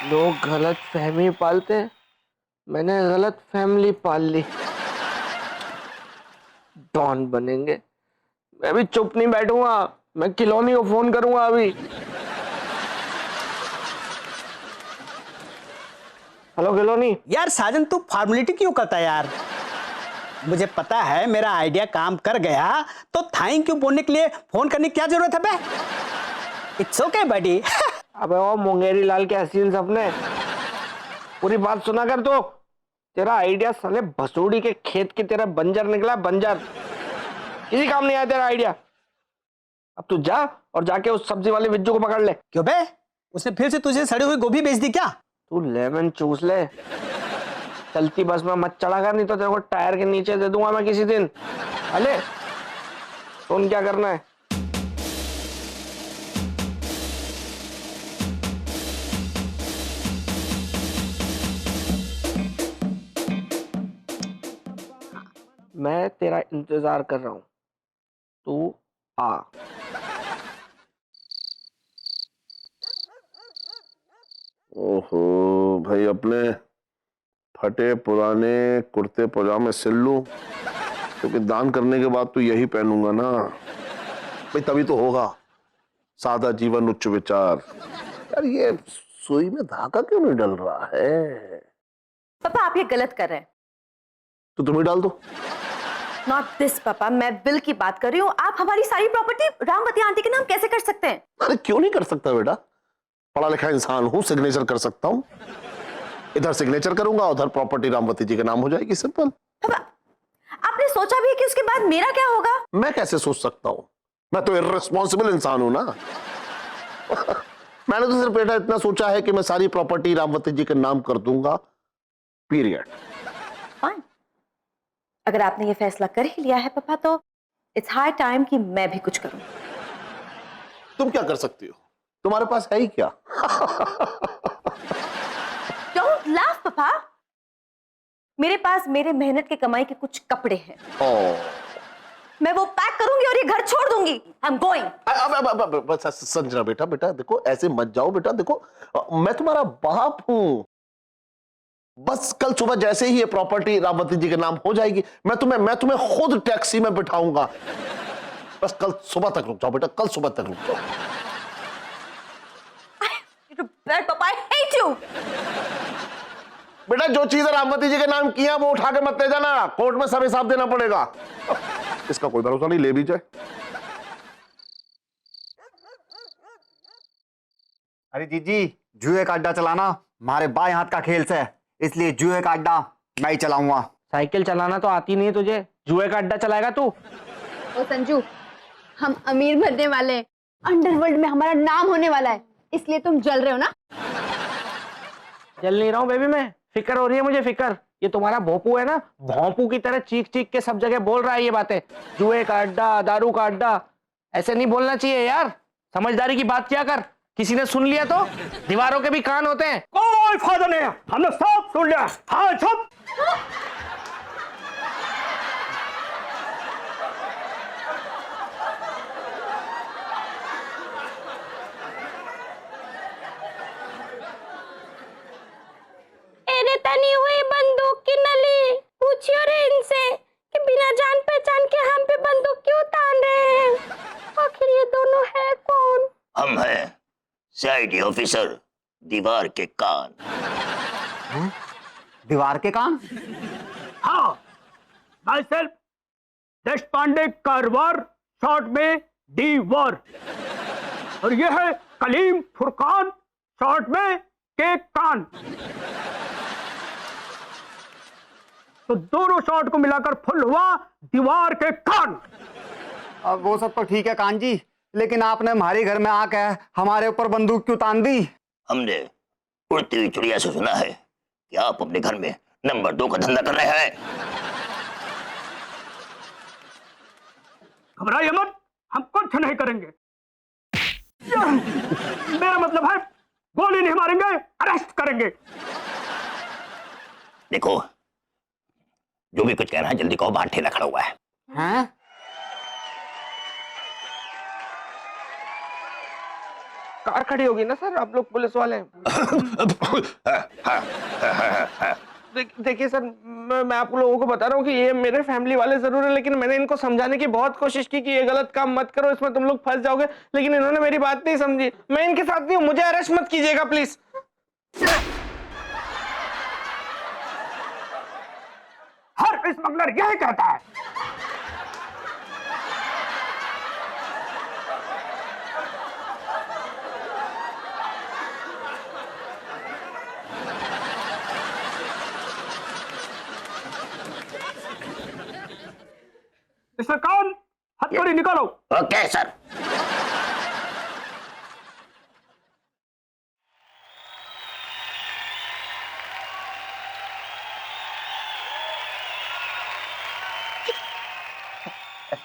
लोग गलत फहमी पालते, मैंने गलत फैमिली पाल ली। डॉन बनेंगे। मैं भी चुप नहीं बैठूंगा, मैं किलोनी को फोन करूंगा अभी। हेलो किलोनी। यार साजन तू फॉर्मेलिटी क्यों करता है यार? मुझे पता है मेरा आइडिया काम कर गया, तो थैंक यू बोलने के लिए फोन करने की क्या जरूरत है बे? इट्स ओके बडी। अबे वो मुंगेरी लाल के हसीन सपने, पूरी बात सुना कर। तो तेरा आइडिया साले भसोड़ी के खेत की तरह बंजर निकला, बंजर। किसी काम नहीं आया तेरा आइडिया। अब तू जा और जाके उस सब्जी वाले बिज्जू को पकड़ ले। क्यों बे? उसने फिर से तुझे सड़ी हुई गोभी बेच दी क्या? तू लेमन चूस ले। चलती बस में मत चढ़ा कर, नहीं तो तेरे को टायर के नीचे दे दूंगा मैं किसी दिन। अले सुन क्या करना है। मैं तेरा इंतजार कर रहा हूं, तू आ। ओहो भाई, अपने फटे पुराने कुर्ते पजामे सिल लूं, क्योंकि दान करने के बाद तो यही पहनूंगा ना भाई, तभी तो होगा सादा जीवन उच्च विचार। यार ये सुई में धागा क्यों नहीं डल रहा है? पापा आप ये गलत कर रहे हैं। तो तुम ही डाल दो। नॉट दिस पापा, मैं बिल की बात कर रही हूँ। आप हमारी सारी प्रॉपर्टी रामवती आंटी के नाम कैसे कर सकते हैं? अरे क्यों नहीं कर सकता बेटा, पढ़ा लिखा इंसान हूं, सिग्नेचर कर सकता हूं। इधर सिग्नेचर करूंगा, उधर प्रॉपर्टी रामवती जी के नाम हो जाएगी, सिंपल। पापा आपने सोचा भी है कि उसके बाद मेरा क्या होगा? मैं कैसे सोच सकता हूं, मैं तो इर्रेस्पॉन्सिबल इंसान हूं ना। मैंने तो सिर्फ बेटा इतना सोचा है कि मैं सारी प्रॉपर्टी रामवती जी के नाम कर दूंगा, पीरियड। फाइन, अगर आपने ये फैसला कर ही लिया है पापा, तो इट्स हाई टाइम कि मैं भी कुछ करूं। तुम क्या कर सकती हो? तुम्हारे पास है ही क्या? डोंट लाफ पापा, मेरे पास मेरे मेहनत के कमाई के कुछ कपड़े हैं। मैं वो पैक करूंगी और ये घर छोड़ दूंगी। I am going. संजना बेटा, बेटा देखो ऐसे मत जाओ बेटा, देखो मैं तुम्हारा बाप हूं। बस कल सुबह जैसे ही ये प्रॉपर्टी रामवती जी के नाम हो जाएगी, मैं तुम्हें खुद टैक्सी में बिठाऊंगा। बस कल सुबह तक रुक जाओ बेटा, कल सुबह तक रुक जाओ। पापा आई हेट यू। बेटा जो चीजें रामवती जी के नाम किया वो उठा के मत ले जाना, कोर्ट में सब हिसाब देना पड़ेगा। इसका कोई भरोसा नहीं, ले भी जाए। अरे जीजी, जुए का अड्डा चलाना हमारे बाएं हाथ का खेल से, इसलिए जुए का अड्डा मैं ही चलाऊंगा। साइकिल चलाना तो आती नहीं है तुझे, जुए का अड्डा चलाएगा तू? ओ संजू, हम अमीर बनने वाले हैं, अंडरवर्ल्ड में हमारा नाम होने वाला है, इसलिए तुम जल रहे हो ना? जल नहीं रहा हूँ बेबी, मैं फिक्र हो रही है मुझे, फिक्र। ये तुम्हारा भोपू है ना, भोंपू की तरह चीख चीख के सब जगह बोल रहा है ये बातें। जुए का अड्डा, दारू का अड्डा, ऐसे नहीं बोलना चाहिए यार। समझदारी की बात क्या कर, किसी ने सुन लिया तो दीवारों के भी कान होते हैं। कोई फायदा नहीं है, हमने सब सुन लिया। हाँ चुप। तनी हुई बंदूक की नली, पूछियो रे इनसे कि बिना जान पहचान के हम पे बंदूक क्यों तान रहे हैं? आखिर ये दोनों है कौन? हम हैं सीआईडी ऑफिसर दीवार के कान। दीवार के कान? हाँ, my self Deshpande Karwar, short में डी वॉर। और ये है कलीम फुरकान, शॉर्ट में के कान। तो दोनों शॉट को मिलाकर फुल हुआ दीवार के कान। अब वो सब तो ठीक है कान जी, लेकिन आपने हमारे घर में आके हमारे ऊपर बंदूक क्यों तान दी? हमने उड़ती हुई चिड़िया से सुना है कि आप अपने घर में नंबर 2 का धंधा कर रहे हैं। घबराइए मत, हम कुछ नहीं करेंगे। मेरा मतलब है गोली नहीं मारेंगे, अरेस्ट करेंगे। देखो जो भी कुछ कहना है जल्दी कहो, बाहर ठेला खड़ा हुआ है। हैं? कार खड़ी होगी ना सर, आप लोग पुलिस वाले हैं। देखिए सर, मैं आप लोगों को बता रहा हूँ कि ये मेरे फैमिली वाले जरूर है, लेकिन मैंने इनको समझाने की बहुत कोशिश की कि ये गलत काम मत करो, इसमें तुम लोग फंस जाओगे, लेकिन इन्होंने मेरी बात नहीं समझी। मैं इनके साथ नहीं हूँ, मुझे अरेस्ट मत कीजिएगा प्लीज। हर स्मगलर यही कहता है। मिस्टर कौन, हथकड़ी निकालो। Okay sir.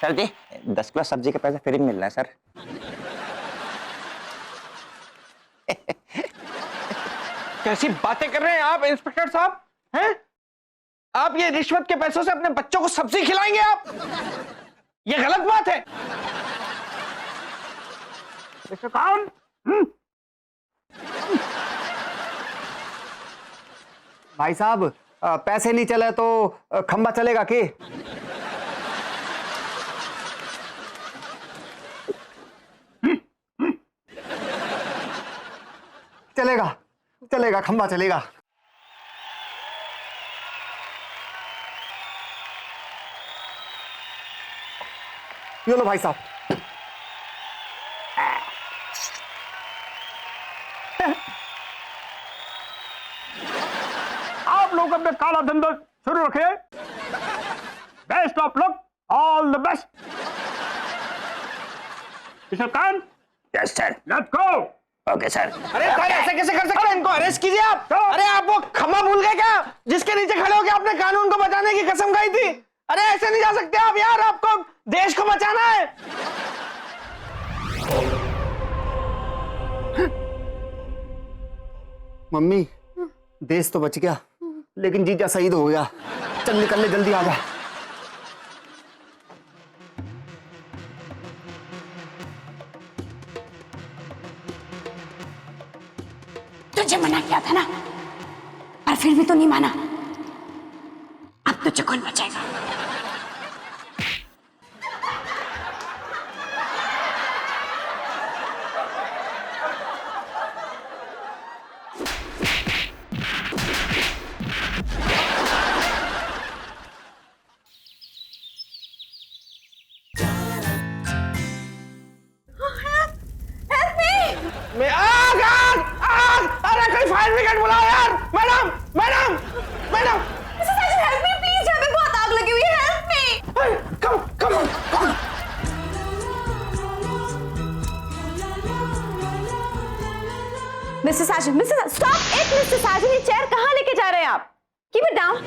सर जी 10 किलो सब्जी के पैसे फ्री मिल रहे हैं सर। कैसी बातें कर रहे हैं आप इंस्पेक्टर साहब, हैं? आप ये रिश्वत के पैसों से अपने बच्चों को सब्जी खिलाएंगे आप? ये गलत बात है। मिस्टर कौन, भाई साहब पैसे नहीं चले तो खंबा चलेगा कि? चलेगा चलेगा, खंबा चलेगा। ये लो भाई साहब। आप लोग अपने काला धंधा शुरू रखिए। Best of luck, all the best. Mister कौन, yes sir. Let's go. Okay sir. अरे सर, ऐसे कैसे कर सकते हैं? इनको अरेस्ट कीजिए आप। अरे आप वो खम्बा भूल गए क्या, जिसके नीचे खड़े होकर आपने कानून को बचाने की कसम खाई थी? अरे ऐसे नहीं जा सकते आप यार, आपको देश को बचाना है। मम्मी देश तो बच गया, लेकिन जीजा शहीद हो गया। चल निकल ले, जल्दी आ जा। तुझे मना किया था ना, पर फिर भी तो नहीं माना। अब तुझे कौन बचाएगा? मैं आग आग आग! अरे कोई फायर ब्रिगेड बुलाओ यार। Madam madam madam, help me please, यहाँ पे बहुत आग लगी हुई है, help me. Come come come. Mister Sajan, mister stop it. Mister Sajan, ये चेयर कहाँ लेके जा रहे हैं आप? Keep it down.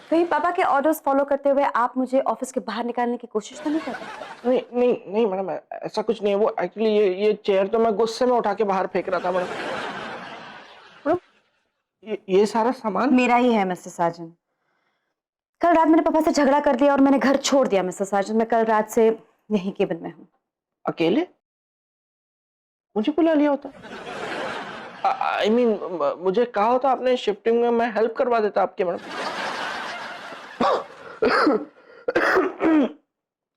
कहीं पापा के ऑर्डर्स फॉलो करते हुए आप मुझे ऑफिस के बाहर निकालने की कोशिश तो नहीं कर रहे? नहीं नहीं नहीं मैडम, ऐसा कुछ नहीं है। वो एक्चुअली ये चेयर तो मैं गुस्से में उठा के बाहर फेंक रहा था मैडम। ये सारा सामान मेरा ही है मिस्टर साजन। कल रात मैंने पापा से झगड़ा कर दिया और मैंने घर छोड़ दिया मिस्टर साजन। मैं कल रात से यहीं केबिन में हूँ। अकेले? मुझे बुला लिया होता। I mean, मुझे कहा होता आपने शिफ्टिंग में, मैं हेल्प करवा देता आपके मैडम।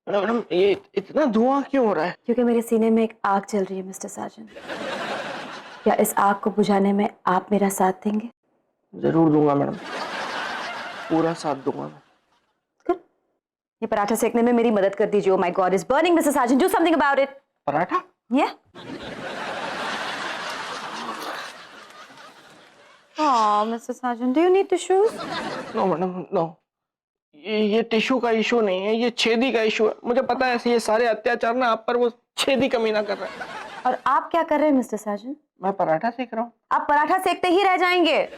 मैडम ये इतना धुआं क्यों हो रहा है? क्योंकि मेरे सीने में एक आग जल रही है मिस्टर साजन। क्या इस आग को बुझाने में आप मेरा साथ देंगे? जरूर दूंगा मैडम, पूरा साथ दूंगा मैं। Good. ये पराठा सेकने में मेरी मदद कर दीजिए। Oh my God, it's burning, Mr. Sargent. Do something about it. Paratha? Yeah. Oh, Mr. Sargent, do you need tissues? No madam no, ये टिश्यू का इशू नहीं है, ये छेदी का इशू है। मुझे पता है ये सारे अत्याचार ना आप पर वो छेदी कमीना कर रहा है। और आप क्या कर रहे हैं मिस्टर साजन? मैं पराठा सेक रहा हूँ। आप पराठा सेकते ही रह जाएंगे।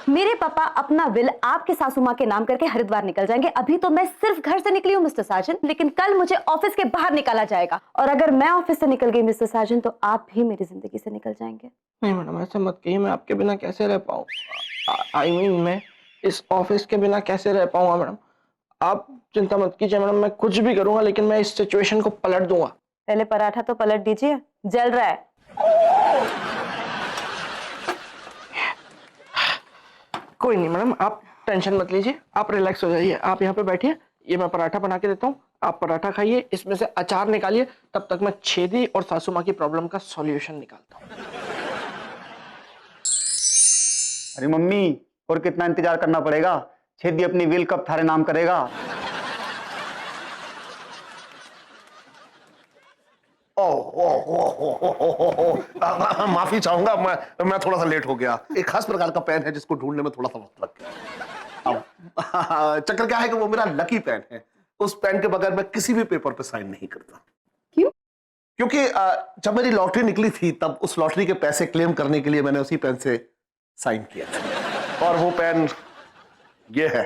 मेरे पापा अपना विल आपके सासू माँ के नाम करके हरिद्वार निकल जाएंगे। अभी तो मैं सिर्फ घर से निकली हूँ मिस्टर साजन, लेकिन कल मुझे ऑफिस के बाहर निकाला जाएगा। और अगर मैं ऑफिस से निकल गई मिस्टर साजन, तो आप भी मेरी जिंदगी से निकल जाएंगे। नहीं मैडम, ऐसा मत कहिए। मैं आपके बिना कैसे रह पाऊँ? I mean, इस ऑफिस के बिना कैसे रह पाऊंगा मैडम? आप चिंता मत कीजिए मैडम, मैं कुछ भी करूंगा लेकिन मैं इस सिचुएशन को पलट दूंगा। पहले पराठा तो पलट दीजिए, जल रहा है। कोई नहीं मैडम, आप टेंशन मत लीजिए, आप रिलैक्स हो जाइए, आप यहाँ पे बैठिए, ये मैं पराठा बना के देता हूँ, आप पराठा खाइए, इसमें से अचार निकालिए, तब तक मैं छेदी और सासू माँ की प्रॉब्लम का सॉल्यूशन निकालता हूँ। अरे मम्मी, और कितना इंतजार करना पड़ेगा? छेदी अपनी विल कब थारे नाम करेगा? माफी चाहूंगा, मैं थोड़ा सा लेट हो गया। एक खास प्रकार का पेन है जिसको ढूंढने में थोड़ा सा वक्त लग गया। अब चक्कर क्या है कि वो मेरा लकी पेन है, उस पेन के बगैर मैं किसी भी पेपर पे साइन नहीं करता। क्यों? क्योंकि जब मेरी लॉटरी निकली थी तब उस लॉटरी के पैसे क्लेम करने के लिए मैंने उसी पेन से साइन किया था, और वो पेन ये है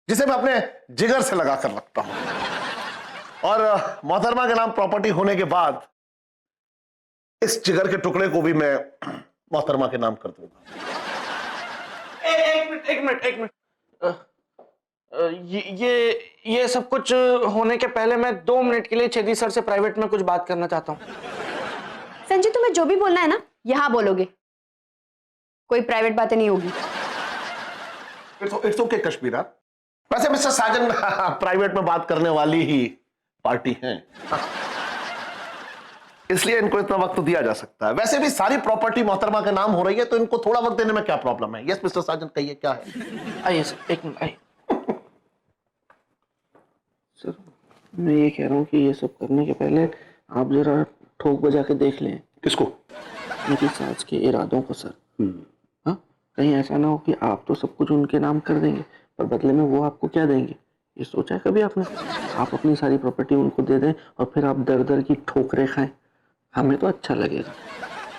जिसे मैं अपने जिगर से लगा कर रखता हूं। और मोहतरमा के नाम प्रॉपर्टी होने के बाद इस जिगर के टुकड़े को भी मैं मोहतरमा के नाम कर दूंगा। एक मिनट। ये सब कुछ होने के पहले मैं 2 मिनट के लिए छेदी सर से प्राइवेट में कुछ बात करना चाहता हूँ। संजू, तुम्हें जो भी बोलना है ना यहाँ बोलोगे, कोई प्राइवेट बातें नहीं होगी। It's okay Kashmira. वैसे मिस्टर साजन प्राइवेट में बात करने वाली ही पार्टी हैं, इसलिए इनको इतना वक्त तो दिया जा सकता है। वैसे भी सारी प्रॉपर्टी मोहतरमा के नाम हो रही है, तो इनको थोड़ा वक्त देने में क्या प्रॉब्लम है? यस मिस्टर साजन, कहिए क्या है? आइए सर, एक मिनट आइए। सर मैं ये कह रहा हूँ कि ये सब करने के पहले आप जरा ठोक बजा के देख लें। किसको? मेरी सास के इरादों को सर। हाँ, कहीं ऐसा ना हो कि आप तो सब कुछ उनके नाम कर देंगे पर बदले में वो आपको क्या देंगे? ये सोचा है कभी आपने? आप अपनी सारी प्रॉपर्टी उनको दे दें और फिर आप दर दर की ठोकरें खाएं। हमें तो अच्छा लगेगा,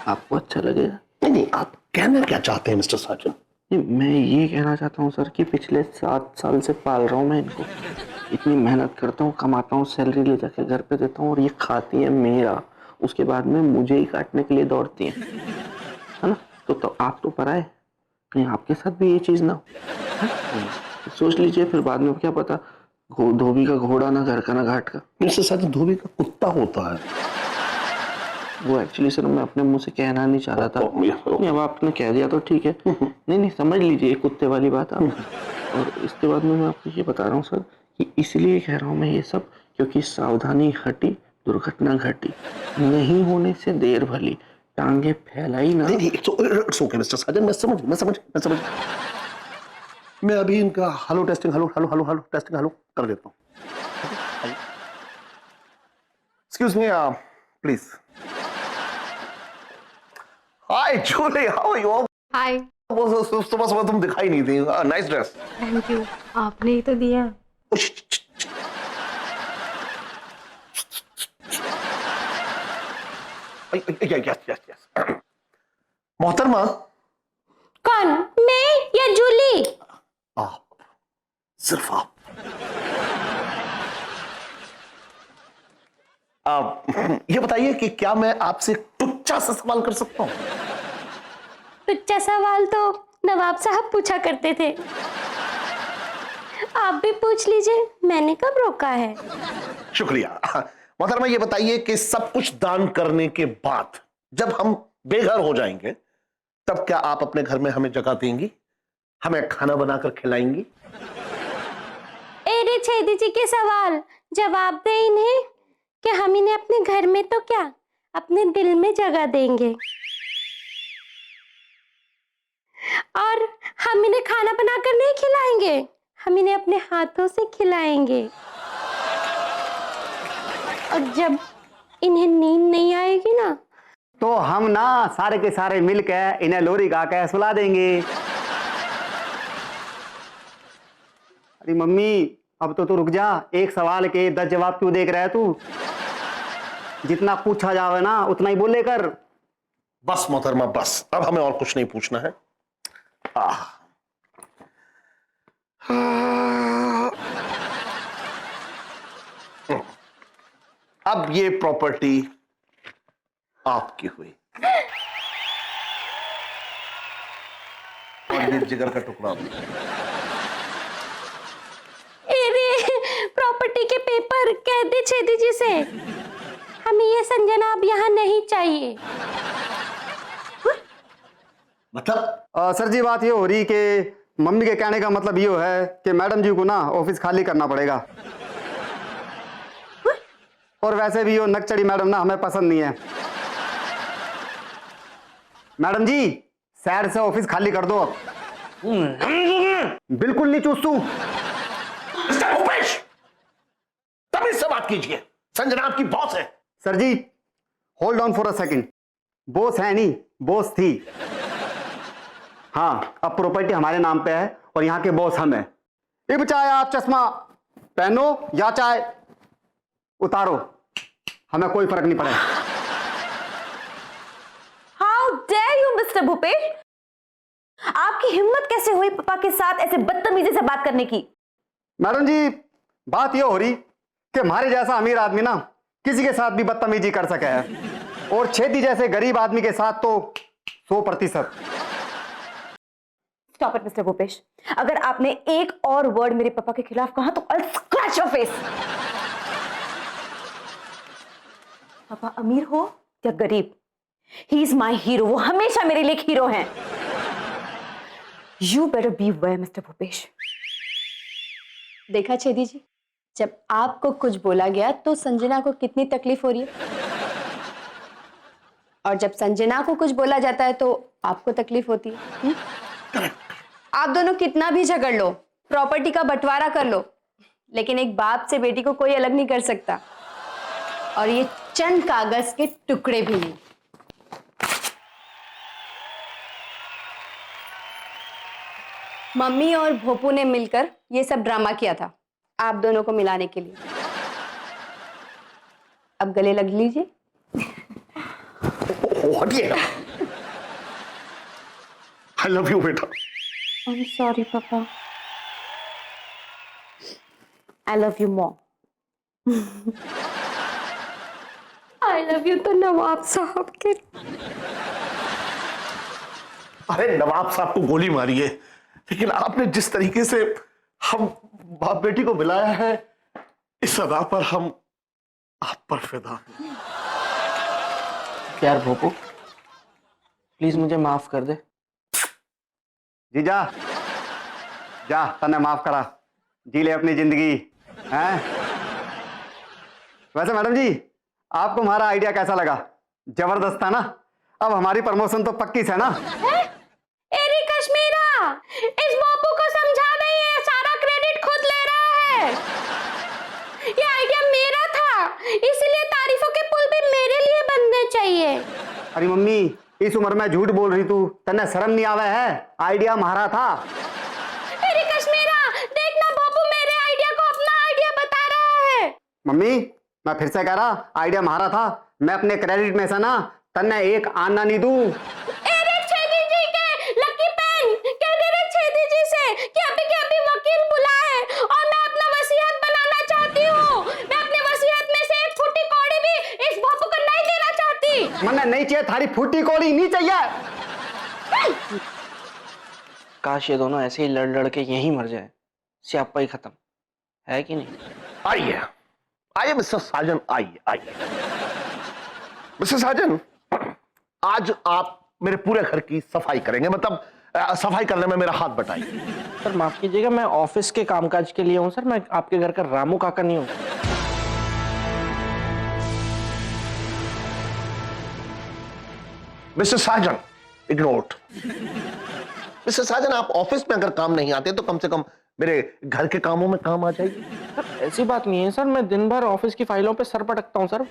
आपको अच्छा लगेगा? नहीं, आप कहना क्या चाहते हैं मिस्टर साजन? नहीं, मैं ये कहना चाहता हूँ सर कि पिछले 7 साल से पाल रहा हूँ मैं इनको, इतनी मेहनत करता हूँ, कमाता हूँ, सैलरी ले जाके घर पे देता हूँ और ये खाती है मेरा, उसके बाद में मुझे ही काटने के लिए दौड़ती हैं, है ना? तो आप तो पराए, कहीं आपके साथ भी ये चीज़ ना हो। सोच लीजिए, फिर बाद में क्या पता धोबी का घोड़ा ना घर का ना घाट का। मिस्टर साजन, धोबी का कुत्ता होता है वो एक्चुअली सर मैं अपने मुंह से कहना नहीं चाह रहा था। नहीं, अब आपने कह दिया तो ठीक है। नहीं, समझ लीजिए कुत्ते वाली बात आप। और इसके बाद में मैं आपको ये बता रहा हूँ सर कि इसलिए कह रहा हूँ मैं ये सब, क्योंकि सावधानी हटी दुर्घटना घटी, नहीं होने से देर भली, टांगे फैलाई ना। नहीं, इट्स ओके मिस्टर साजन, मैं समझ। मैं अभी इनका hello testing hello testing hello कर देता हूँ। Excuse me please. Hi Julie, how are you? Hi. वो सुबह तुम दिखाई नहीं थी। Nice dress. थैंक यू, आपने ही तो दिया। यस। मोहतरमा। कौन, मैं या जूली? आप, सिर्फ आप। ये बताइए कि क्या मैं आपसे टुच्चा सा सवाल कर सकता हूं? टुच्चा सवाल तो नवाब साहब पूछा करते थे, आप भी पूछ लीजिए, मैंने कब रोका है। शुक्रिया। मोहतरमा ये बताइए कि सब कुछ दान करने के बाद जब हम बेघर हो जाएंगे तब क्या आप अपने घर में हमें जगह देंगी, हमें खाना बनाकर खिलाएंगी? अरे छेदी जी के सवाल जवाब दे इन्हें कि हम इन्हें अपने घर में तो क्या अपने दिल में जगह देंगे, और हम इन्हें खाना बनाकर नहीं खिलाएंगे, हम इन्हें अपने हाथों से खिलाएंगे। और जब इन्हें नींद नहीं आएगी ना तो हम ना सारे के सारे मिलकर इन्हें लोरी गा के सुला देंगे। अरे मम्मी, अब तो तू रुक जा, एक सवाल के 10 जवाब क्यों देख रहा है तू? जितना पूछा जावे ना उतना ही बोले कर। बस मोहतरमा बस, अब हमें और कुछ नहीं पूछना है। अब ये प्रॉपर्टी आपकी हुई और ये जिगर का टुकड़ा भी। कह दे छेदी जी से हमें ये संजना अब यहाँ नहीं चाहिए। मतलब सर जी बात ये हो रही कि मम्मी के कहने का मतलब ये है कि मैडम जी को ना ऑफिस खाली करना पड़ेगा। और वैसे भी वो नकचड़ी मैडम ना हमें पसंद नहीं है। मैडम जी सैर से ऑफिस खाली कर दो अब। बिल्कुल नहीं चूसू। मिस्टर भूपेश, तमीज से बात कीजिए, संजना आपकी बॉस है। Sir ji hold on for a second. Boss है नहीं, बॉस थी। हाँ अब प्रॉपर्टी हमारे नाम पे है और यहाँ के बॉस हम हैं। अब चाहे आप चश्मा पहनो या चाहे उतारो, हमें कोई फर्क नहीं पड़ेगा। How dare you mister Bhupesh, आपकी हिम्मत कैसे हुई पापा के साथ ऐसे बदतमीजी से बात करने की? मैडम जी बात यह हो रही कि हमारे जैसा अमीर आदमी ना किसी के साथ भी बदतमीजी कर सके है, और छेदी जैसे गरीब आदमी के साथ तो 100%। स्टॉप इट मिस्टर भूपेश, अगर आपने एक और वर्ड मेरे पापा के खिलाफ कहा तो I'll scratch your face। पापा अमीर हो या गरीब, ही इज माई हीरो, वो हमेशा मेरे लिए एक हीरो हैं। You better beware mister Bhupesh. देखा छेदी जी, जब आपको कुछ बोला गया तो संजना को कितनी तकलीफ हो रही है, और जब संजना को कुछ बोला जाता है तो आपको तकलीफ होती है। आप दोनों कितना भी झगड़ लो, प्रॉपर्टी का बंटवारा कर लो, लेकिन एक बाप से बेटी को कोई अलग नहीं कर सकता, और ये चंद कागज के टुकड़े भी नहीं। मम्मी और भोपू ने मिलकर ये सब ड्रामा किया था आप दोनों को मिलाने के लिए। अब गले लग लीजिए। हटिएगा। आई लव यू बेटा। आई एम सॉरी पापा, I love you mom. I love you तो नवाब साहब के। अरे नवाब साहब को गोली मारी है, लेकिन आपने जिस तरीके से हम बाप बेटी को मिलाया है, इस अदा पर हम आप पर फिदा हैं। यार भोपू प्लीज मुझे माफ कर दे। जी जा जा, तने माफ करा, जी ले अपनी जिंदगी हैं। वैसे मैडम जी आपको हमारा आइडिया कैसा लगा? जबरदस्त था ना? अब हमारी प्रमोशन तो पक्की है ना? एरी कश्मीरा, इस बापू को समझा नहीं है, सारा क्रेडिट खुद ले रहा है। ये आइडिया मेरा था, इसलिए तारीफों के पुल भी मेरे लिए बनने चाहिए। अरे मम्मी इस उम्र में झूठ बोल रही तू, तन्ने शर्म नहीं आवे है? आइडिया हमारा था। एरी कश्मीरा, देखना बापू मेरे आइडिया को अपना आइडिया बता रहा है। मम्मी मैं फिर से कह रहा, आइडिया हमारा था। मैं अपने क्रेडिट में से ना तन्ने एक आना नहीं दूं। एरे छेदी जी के लकी पेन कह दे रहे छेदी जी से कि अभी के अभी वकील बुलाए, और मैं अपना वसीयत बनाना चाहती हूँ। मैं अपने वसीयत में से एक फुटी कौड़ी भी इस बापू को नहीं देना चाहती। मन्ने नहीं चाहिए, थारी फूटी कोड़ी नहीं चाहिए। काश ये दोनों ऐसे ही लड़ लड़ के यहीं मर जाए, स्यापा ही खत्म है कि नहीं? आइए आइए मिस्टर साजन, आइए आइए। मिस्टर साजन, आज आप मेरे पूरे घर की सफाई करेंगे, मतलब सफाई करने में मेरा हाथ बटाइए। सर माफ कीजिएगा, मैं ऑफिस के कामकाज के लिए हूँ सर, मैं आपके घर का रामू काका नहीं हूँ। मिस्टर साजन इग्नोर्ड। मिस्टर साजन, आप ऑफिस में अगर काम नहीं आते तो कम से कम मेरे घर के कामों में काम आ जाइए। सर ऐसी बात नहीं है सर, मैं दिन भर ऑफिस की फाइलों पे सर पटकता हूँ सर।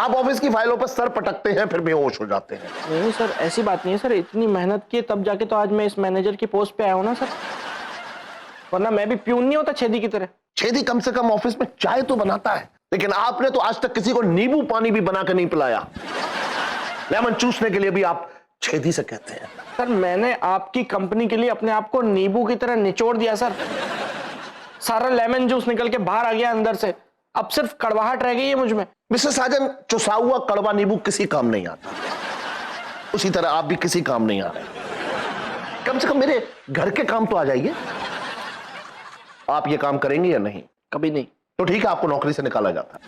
आप ऑफिस की फाइलों पर सर पटकते हैं फिर बेहोश हो जाते हैं। नहीं सर ऐसी बात नहीं है सर, इतनी मेहनत की तब जाके तो आज मैं इस मैनेजर की पोस्ट पे आया हूँ ना सर, वरना मैं भी प्यून नहीं होता छेदी की तरह। छेदी कम से कम ऑफिस में चाय तो बनाता है, लेकिन आपने तो आज तक किसी को नींबू पानी भी बना कर नहीं पिलाया। लेमन चूसने के लिए भी आप छेदी से कहते हैं। सर मैंने आपकी कंपनी के लिए अपने आप को नींबू की तरह निचोड़ दिया सर, सारा लेमन जूस निकल के बाहर आ गया अंदर से, अब सिर्फ कड़वाहट रह गई है मुझ में। मिस्टर साजन, चुसा हुआ कड़वा नींबू किसी काम नहीं आता, उसी तरह आप भी किसी काम नहीं आ रहे। कम से कम मेरे घर के काम तो आ जाइए। आप ये काम करेंगे या नहीं? कभी नहीं। तो ठीक है, आपको नौकरी से निकाला जाता है।